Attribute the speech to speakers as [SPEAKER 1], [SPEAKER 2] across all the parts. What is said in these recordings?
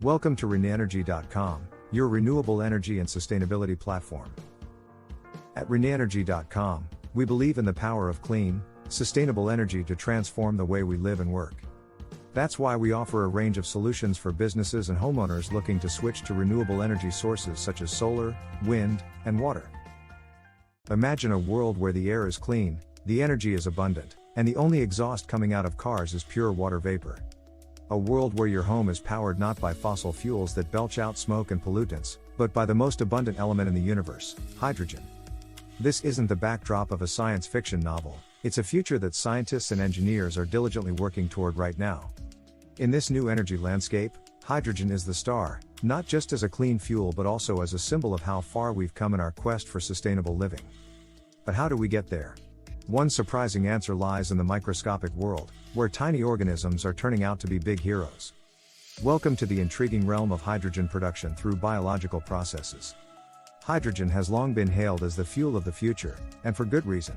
[SPEAKER 1] Welcome to RenEnergy.com, your renewable energy and sustainability platform. At RenEnergy.com, we believe in the power of clean, sustainable energy to transform the way we live and work. That's why we offer a range of solutions for businesses and homeowners looking to switch to renewable energy sources such as solar, wind, and water. Imagine a world where the air is clean, the energy is abundant, and the only exhaust coming out of cars is pure water vapor. A world where your home is powered not by fossil fuels that belch out smoke and pollutants, but by the most abundant element in the universe, hydrogen. This isn't the backdrop of a science fiction novel, it's a future that scientists and engineers are diligently working toward right now. In this new energy landscape, hydrogen is the star, not just as a clean fuel but also as a symbol of how far we've come in our quest for sustainable living. But how do we get there? One surprising answer lies in the microscopic world, where tiny organisms are turning out to be big heroes. Welcome to the intriguing realm of hydrogen production through biological processes. Hydrogen has long been hailed as the fuel of the future, and for good reason.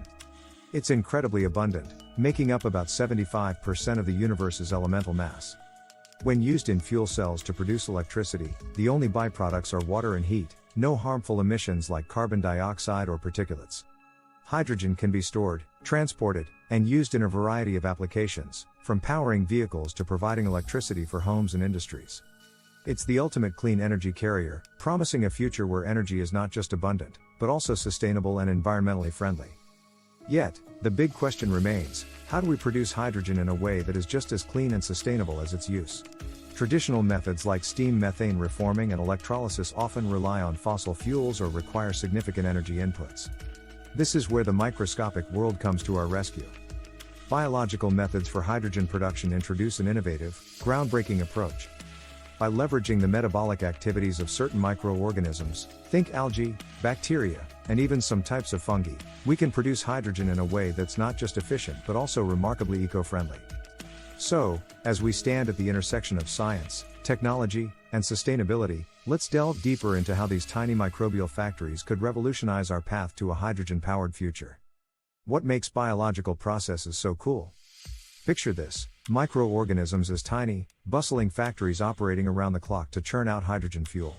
[SPEAKER 1] It's incredibly abundant, making up about 75% of the universe's elemental mass. When used in fuel cells to produce electricity, the only byproducts are water and heat, no harmful emissions like carbon dioxide or particulates. Hydrogen can be stored, transported, and used in a variety of applications, from powering vehicles to providing electricity for homes and industries. It's the ultimate clean energy carrier, promising a future where energy is not just abundant, but also sustainable and environmentally friendly. Yet, the big question remains, how do we produce hydrogen in a way that is just as clean and sustainable as its use? Traditional methods like steam methane reforming and electrolysis often rely on fossil fuels or require significant energy inputs. This is where the microscopic world comes to our rescue. Biological methods for hydrogen production introduce an innovative, groundbreaking approach. By leveraging the metabolic activities of certain microorganisms, think algae, bacteria, and even some types of fungi, we can produce hydrogen in a way that's not just efficient but also remarkably eco-friendly. So, as we stand at the intersection of science, technology, and sustainability, let's delve deeper into how these tiny microbial factories could revolutionize our path to a hydrogen-powered future. What makes biological processes so cool? Picture this: microorganisms as tiny, bustling factories operating around the clock to churn out hydrogen fuel.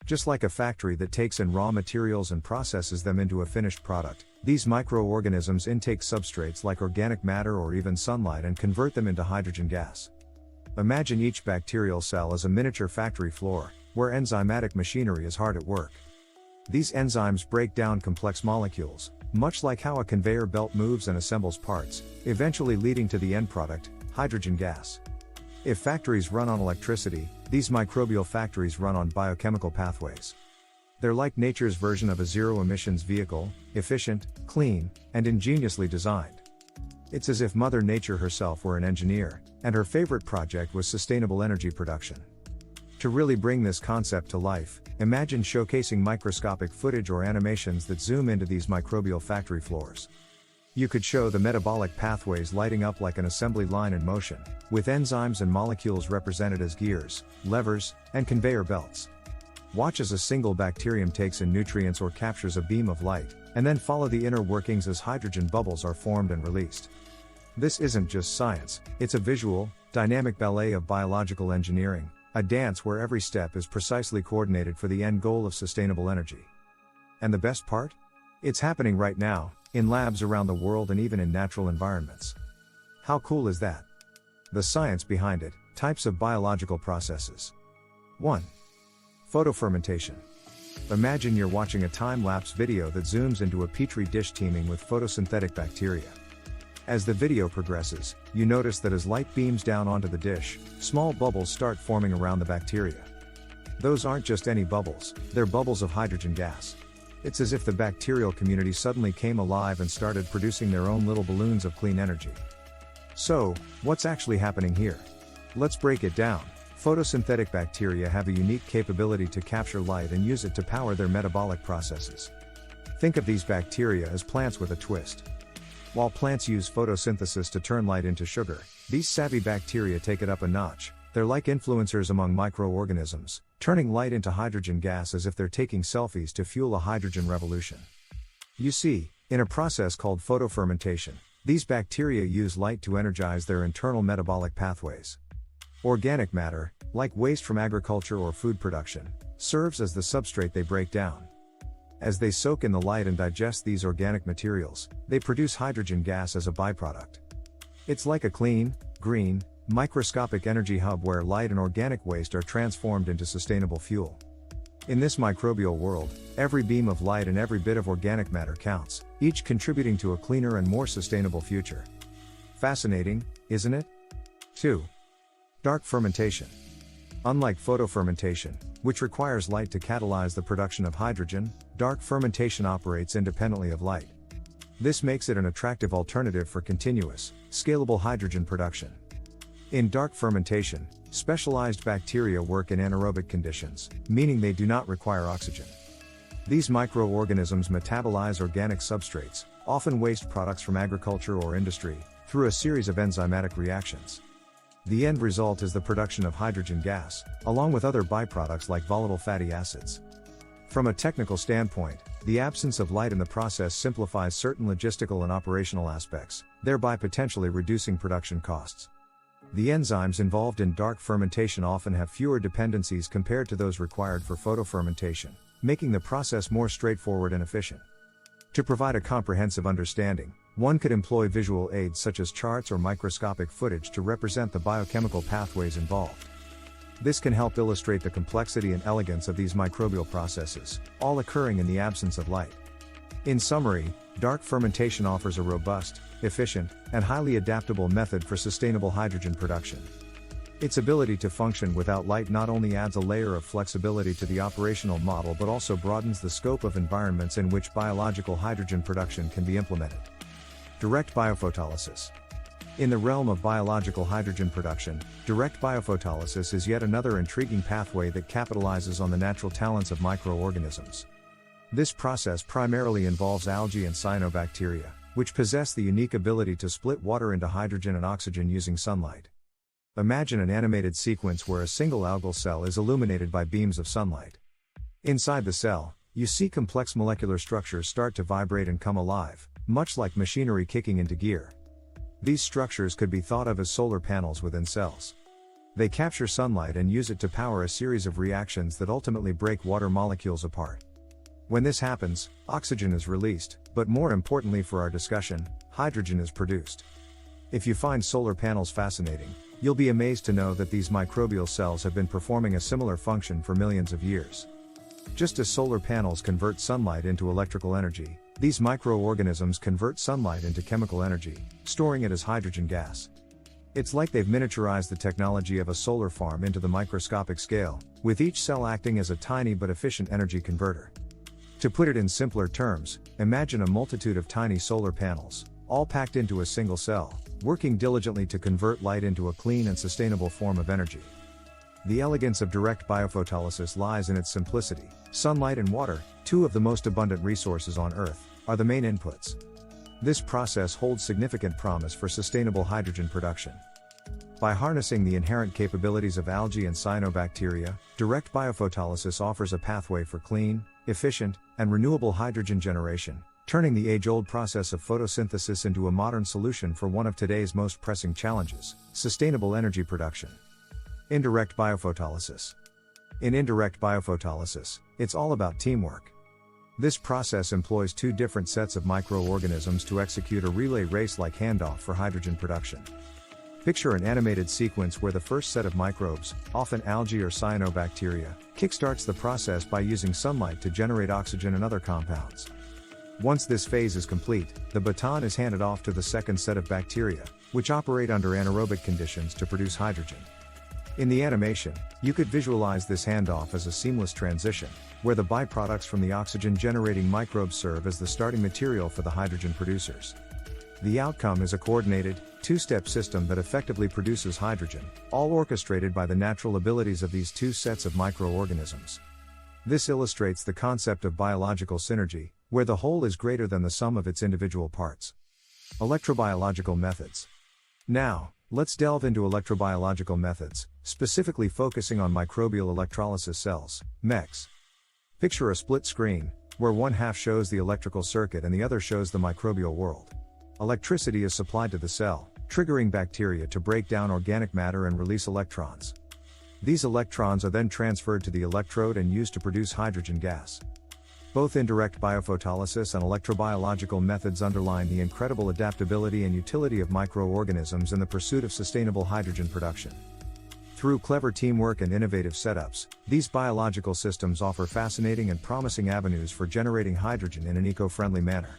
[SPEAKER 1] Just like a factory that takes in raw materials and processes them into a finished product, these microorganisms intake substrates like organic matter or even sunlight and convert them into hydrogen gas. Imagine each bacterial cell as a miniature factory floor, where enzymatic machinery is hard at work. These enzymes break down complex molecules, much like how a conveyor belt moves and assembles parts, eventually leading to the end product, hydrogen gas. If factories run on electricity, these microbial factories run on biochemical pathways. They're like nature's version of a zero-emissions vehicle, efficient, clean, and ingeniously designed. It's as if Mother Nature herself were an engineer, and her favorite project was sustainable energy production. To really bring this concept to life, imagine showcasing microscopic footage or animations that zoom into these microbial factory floors. You could show the metabolic pathways lighting up like an assembly line in motion, with enzymes and molecules represented as gears, levers, and conveyor belts. Watch as a single bacterium takes in nutrients or captures a beam of light, and then follow the inner workings as hydrogen bubbles are formed and released. This isn't just science, it's a visual, dynamic ballet of biological engineering, a dance where every step is precisely coordinated for the end goal of sustainable energy. And the best part? It's happening right now, in labs around the world and even in natural environments. How cool is that? The science behind it: types of biological processes. 1. Photofermentation. Imagine you're watching a time-lapse video that zooms into a petri dish teeming with photosynthetic bacteria. As the video progresses, you notice that as light beams down onto the dish, small bubbles start forming around the bacteria. Those aren't just any bubbles, they're bubbles of hydrogen gas. It's as if the bacterial community suddenly came alive and started producing their own little balloons of clean energy. So, what's actually happening here? Let's break it down. Photosynthetic bacteria have a unique capability to capture light and use it to power their metabolic processes. Think of these bacteria as plants with a twist. While plants use photosynthesis to turn light into sugar, these savvy bacteria take it up a notch. They're like influencers among microorganisms, turning light into hydrogen gas as if they're taking selfies to fuel a hydrogen revolution. You see, in a process called photofermentation, these bacteria use light to energize their internal metabolic pathways. Organic matter, like waste from agriculture or food production, serves as the substrate they break down. As they soak in the light and digest these organic materials, they produce hydrogen gas as a byproduct. It's like a clean, green, microscopic energy hub where light and organic waste are transformed into sustainable fuel. In this microbial world, every beam of light and every bit of organic matter counts, each contributing to a cleaner and more sustainable future. Fascinating, isn't it? 2. Dark fermentation. Unlike photofermentation, which requires light to catalyze the production of hydrogen, dark fermentation operates independently of light. This makes it an attractive alternative for continuous, scalable hydrogen production. In dark fermentation, specialized bacteria work in anaerobic conditions, meaning they do not require oxygen. These microorganisms metabolize organic substrates, often waste products from agriculture or industry, through a series of enzymatic reactions. The end result is the production of hydrogen gas, along with other byproducts like volatile fatty acids. From a technical standpoint, the absence of light in the process simplifies certain logistical and operational aspects, thereby potentially reducing production costs. The enzymes involved in dark fermentation often have fewer dependencies compared to those required for photofermentation, making the process more straightforward and efficient. To provide a comprehensive understanding, one could employ visual aids such as charts or microscopic footage to represent the biochemical pathways involved. This can help illustrate the complexity and elegance of these microbial processes, all occurring in the absence of light. In summary, dark fermentation offers a robust, efficient, and highly adaptable method for sustainable hydrogen production. Its ability to function without light not only adds a layer of flexibility to the operational model but also broadens the scope of environments in which biological hydrogen production can be implemented. Direct biophotolysis. In the realm of biological hydrogen production, direct biophotolysis is yet another intriguing pathway that capitalizes on the natural talents of microorganisms. This process primarily involves algae and cyanobacteria, which possess the unique ability to split water into hydrogen and oxygen using sunlight. Imagine an animated sequence where a single algal cell is illuminated by beams of sunlight. Inside the cell, you see complex molecular structures start to vibrate and come alive, much like machinery kicking into gear. These structures could be thought of as solar panels within cells. They capture sunlight and use it to power a series of reactions that ultimately break water molecules apart. When this happens, oxygen is released, but more importantly for our discussion, hydrogen is produced. If you find solar panels fascinating, you'll be amazed to know that these microbial cells have been performing a similar function for millions of years. Just as solar panels convert sunlight into electrical energy, these microorganisms convert sunlight into chemical energy, storing it as hydrogen gas. It's like they've miniaturized the technology of a solar farm into the microscopic scale, with each cell acting as a tiny but efficient energy converter. To put it in simpler terms, imagine a multitude of tiny solar panels, all packed into a single cell, working diligently to convert light into a clean and sustainable form of energy. The elegance of direct biophotolysis lies in its simplicity. Sunlight and water, two of the most abundant resources on Earth, are the main inputs. This process holds significant promise for sustainable hydrogen production. By harnessing the inherent capabilities of algae and cyanobacteria, direct biophotolysis offers a pathway for clean, efficient, and renewable hydrogen generation, turning the age-old process of photosynthesis into a modern solution for one of today's most pressing challenges: sustainable energy production. Indirect biophotolysis. In indirect biophotolysis, it's all about teamwork. This process employs two different sets of microorganisms to execute a relay race-like handoff for hydrogen production. Picture an animated sequence where the first set of microbes, often algae or cyanobacteria, kickstarts the process by using sunlight to generate oxygen and other compounds. Once this phase is complete, the baton is handed off to the second set of bacteria, which operate under anaerobic conditions to produce hydrogen. In the animation, you could visualize this handoff as a seamless transition, where the byproducts from the oxygen-generating microbes serve as the starting material for the hydrogen producers. The outcome is a coordinated, two-step system that effectively produces hydrogen, all orchestrated by the natural abilities of these two sets of microorganisms. This illustrates the concept of biological synergy, where the whole is greater than the sum of its individual parts. Electrobiological methods. Now, let's delve into electrobiological methods, specifically focusing on microbial electrolysis cells, MECs. Picture a split screen, where one half shows the electrical circuit and the other shows the microbial world. Electricity is supplied to the cell, triggering bacteria to break down organic matter and release electrons. These electrons are then transferred to the electrode and used to produce hydrogen gas. Both indirect biophotolysis and electrobiological methods underline the incredible adaptability and utility of microorganisms in the pursuit of sustainable hydrogen production. Through clever teamwork and innovative setups, these biological systems offer fascinating and promising avenues for generating hydrogen in an eco-friendly manner.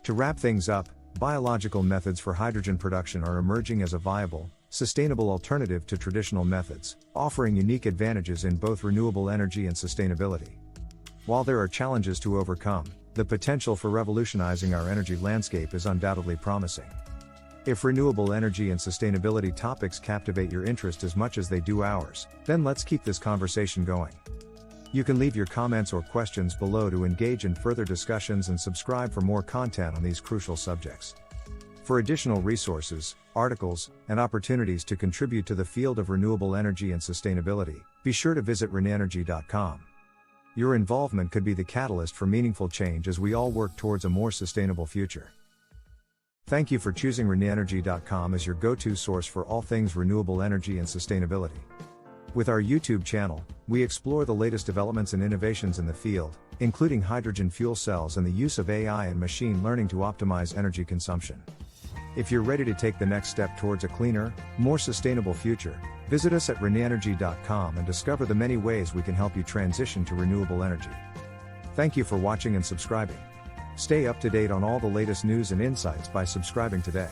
[SPEAKER 1] To wrap things up, biological methods for hydrogen production are emerging as a viable, sustainable alternative to traditional methods, offering unique advantages in both renewable energy and sustainability. While there are challenges to overcome, the potential for revolutionizing our energy landscape is undoubtedly promising. If renewable energy and sustainability topics captivate your interest as much as they do ours, then let's keep this conversation going. You can leave your comments or questions below to engage in further discussions and subscribe for more content on these crucial subjects. For additional resources, articles, and opportunities to contribute to the field of renewable energy and sustainability, be sure to visit renewenergy.com. Your involvement could be the catalyst for meaningful change as we all work towards a more sustainable future. Thank you for choosing renewenergy.com as your go-to source for all things renewable energy and sustainability. With our YouTube channel, we explore the latest developments and innovations in the field, including hydrogen fuel cells and the use of AI and machine learning to optimize energy consumption. If you're ready to take the next step towards a cleaner, more sustainable future, visit us at renewenergy.com and discover the many ways we can help you transition to renewable energy. Thank you for watching and subscribing. Stay up to date on all the latest news and insights by subscribing today.